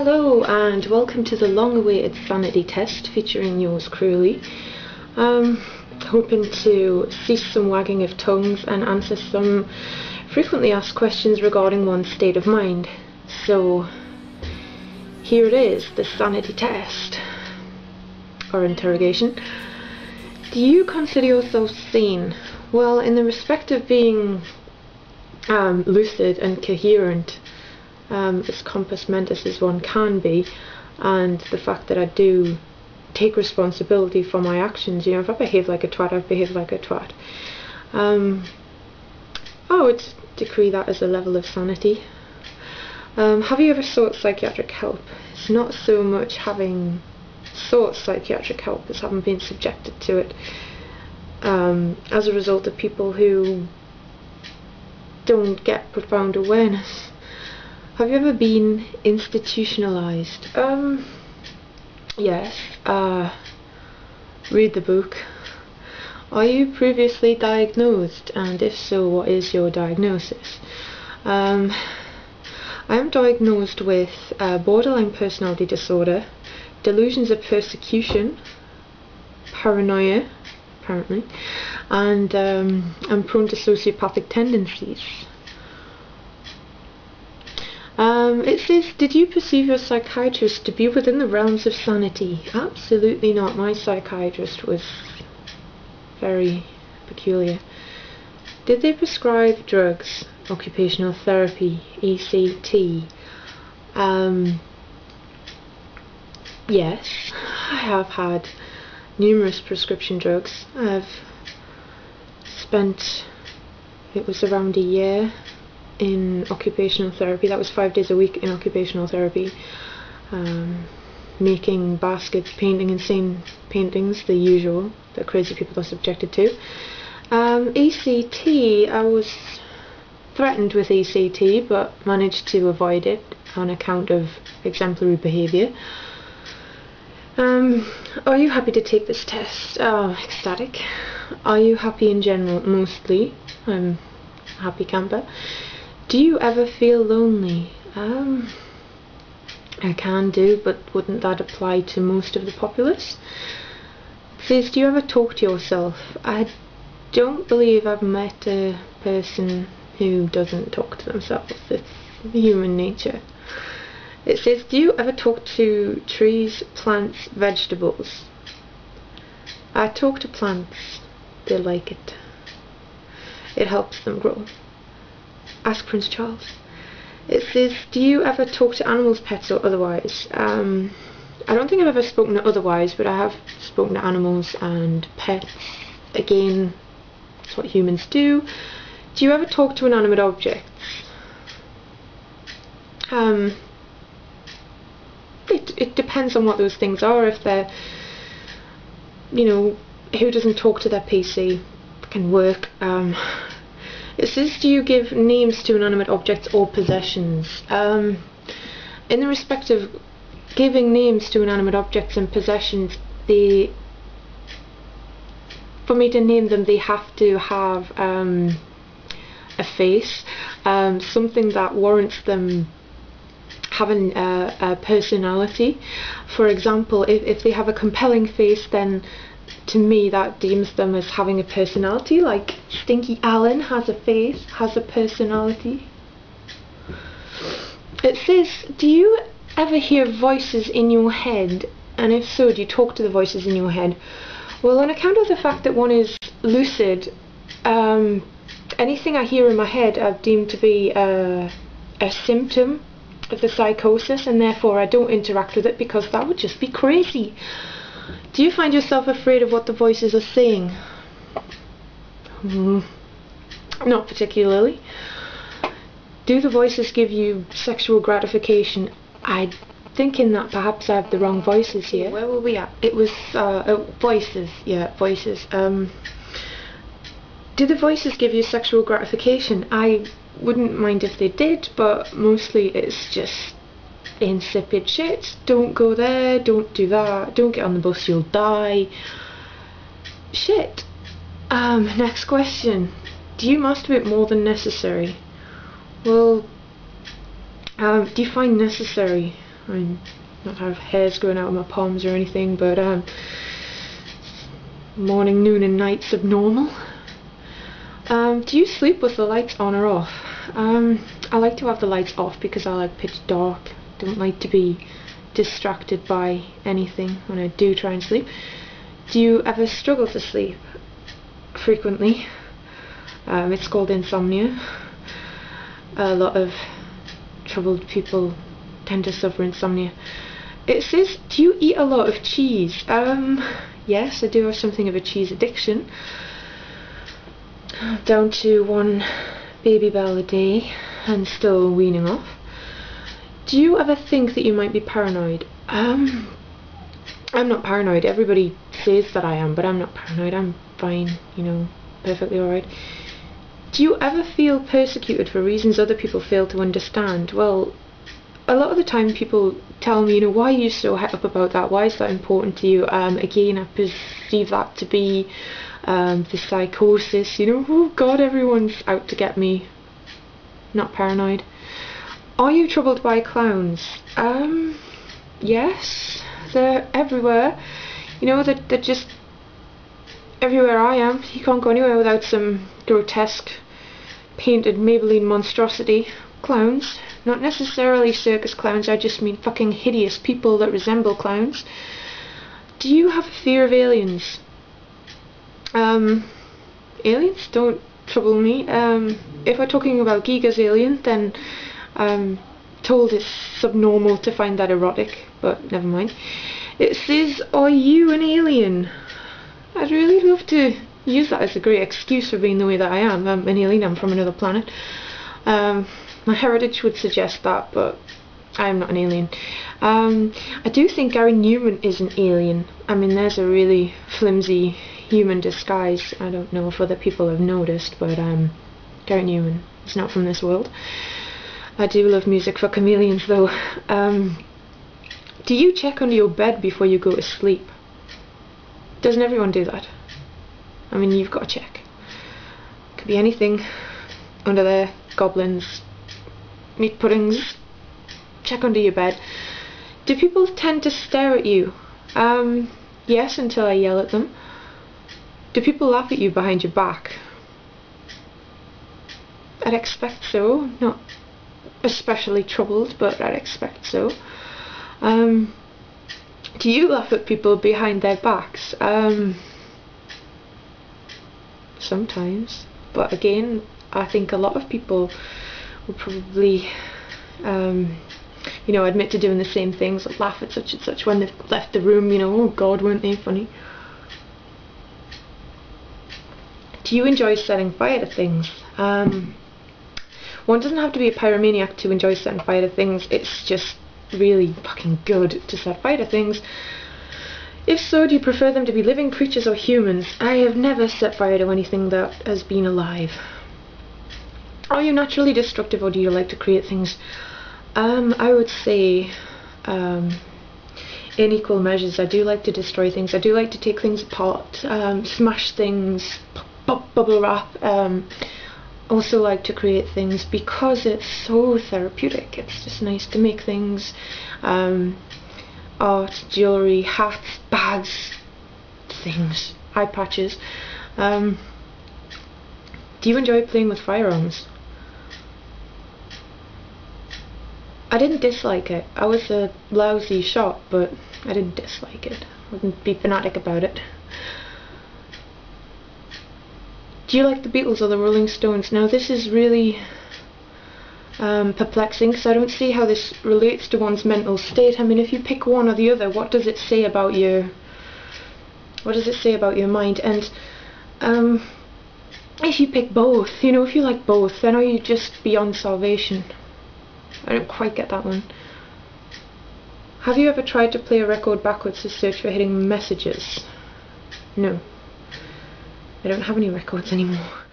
Hello and welcome to the long-awaited Sanity test featuring yours cruelly. Hoping to cease some wagging of tongues and answer some frequently asked questions regarding one's state of mind. So here it is, the Sanity test, or interrogation. Do you consider yourself sane? Well, in the respect of being lucid and coherent, as compos mentis as one can be, and the fact that I do take responsibility for my actions. You know, if I behave like a twat, I've behaved like a twat. I would decree that as a level of sanity. Have you ever sought psychiatric help? It's not so much having sought psychiatric help as having been subjected to it as a result of people who don't get profound awareness. Have you ever been institutionalized? Yes. Read the book. Are you previously diagnosed? And if so, what is your diagnosis? I am diagnosed with borderline personality disorder, delusions of persecution, paranoia, apparently, and I'm prone to sociopathic tendencies. It says, did you perceive your psychiatrist to be within the realms of sanity? Absolutely not. My psychiatrist was very peculiar. Did they prescribe drugs, occupational therapy, ECT? Yes, I have had numerous prescription drugs. I've spent, it was around a year in occupational therapy. That was 5 days a week in occupational therapy, making baskets, painting insane paintings, the usual that crazy people are subjected to. ECT, I was threatened with ECT but managed to avoid it on account of exemplary behaviour. Are you happy to take this test? Oh, ecstatic. Are you happy in general? Mostly. I'm a happy camper. Do you ever feel lonely? I can do, but wouldn't that apply to most of the populace? It says, do you ever talk to yourself? I don't believe I've met a person who doesn't talk to themselves. It's human nature. It says, do you ever talk to trees, plants, vegetables? I talk to plants. They like it. It helps them grow. Ask Prince Charles. It says, do you ever talk to animals, pets or otherwise? I don't think I've ever spoken to otherwise, but I have spoken to animals and pets. Again, that's what humans do. Do you ever talk to inanimate objects? It depends on what those things are. If they're, you know, who doesn't talk to their PC? Can work. It says, do you give names to inanimate objects or possessions? In the respect of giving names to inanimate objects and possessions, for me to name them, they have to have a face, something that warrants them having a personality. For example, if they have a compelling face, then to me that deems them as having a personality, like Stinky Allen has a face, has a personality. It says, do you ever hear voices in your head? And if so, do you talk to the voices in your head? Well, on account of the fact that one is lucid, anything I hear in my head I've deemed to be a symptom of the psychosis, and therefore I don't interact with it because that would just be crazy. Do you find yourself afraid of what the voices are saying? Not particularly. Do the voices give you sexual gratification? I'm thinking that perhaps I have the wrong voices here. Where were we at? It was voices. Yeah, voices. Do the voices give you sexual gratification? I wouldn't mind if they did, but mostly it's just insipid shit. Don't go there, don't do that, don't get on the bus, you'll die. Shit. Next question. Do you masturbate more than necessary? Well, define necessary. I mean, not have hairs growing out of my palms or anything, but morning, noon and night's abnormal. Do you sleep with the lights on or off? I like to have the lights off because I like pitch dark. Don't like to be distracted by anything when I do try and sleep. Do you ever struggle to sleep? Frequently. It's called insomnia. A lot of troubled people tend to suffer insomnia. It says, do you eat a lot of cheese? Yes, I do have something of a cheese addiction. Down to 1 baby bell a day and still weaning off. Do you ever think that you might be paranoid? I'm not paranoid. Everybody says that I am, but I'm not paranoid. I'm fine, you know, perfectly alright. Do you ever feel persecuted for reasons other people fail to understand? Well, a lot of the time people tell me, you know, why are you so het up about that? Why is that important to you? Again, I perceive that to be the psychosis, you know, oh god, everyone's out to get me. Not paranoid. Are you troubled by clowns? Yes, they're everywhere. You know, they're just everywhere I am. You can't go anywhere without some grotesque painted Maybelline monstrosity. Clowns. Not necessarily circus clowns, I just mean fucking hideous people that resemble clowns. Do you have a fear of aliens? Aliens don't trouble me. If we're talking about Giga's alien, then I'm told it's subnormal to find that erotic, but never mind. It says, are you an alien? I'd really love to use that as a great excuse for being the way that I am. I'm an alien, I'm from another planet. My heritage would suggest that, but I am not an alien. I do think Gary Newman is an alien. I mean, there's a really flimsy human disguise. I don't know if other people have noticed, but Gary Newman is not from this world. I do love music for chameleons, though. Do you check under your bed before you go to sleep? Doesn't everyone do that? I mean, you've got to check. Could be anything under there. Goblins, meat puddings. Check under your bed. Do people tend to stare at you? Yes, until I yell at them. Do people laugh at you behind your back? I'd expect so. Not especially troubled, but I'd expect so. Do you laugh at people behind their backs? Sometimes. But again, I think a lot of people will probably, you know, admit to doing the same things, like laugh at such and such when they've left the room, you know, oh god, weren't they funny? Do you enjoy setting fire to things? One doesn't have to be a pyromaniac to enjoy setting fire to things, it's just really fucking good to set fire to things. If so, do you prefer them to be living creatures or humans? I have never set fire to anything that has been alive. Are you naturally destructive, or do you like to create things? I would say in equal measures. I do like to destroy things. I do like to take things apart, smash things, bubble wrap. Also like to create things because it's so therapeutic. It's just nice to make things. Art, jewellery, hats, bags, things, eye patches. Do you enjoy playing with firearms? I didn't dislike it. I was a lousy shot, but I didn't dislike it. I wouldn't be fanatic about it. Do you like the Beatles or the Rolling Stones? Now this is really perplexing, because I don't see how this relates to one's mental state. I mean, if you pick one or the other, what does it say about your mind? And if you pick both, you know, if you like both, then are you just beyond salvation? I don't quite get that one. Have you ever tried to play a record backwards to search for hidden messages? No. I don't have any records anymore.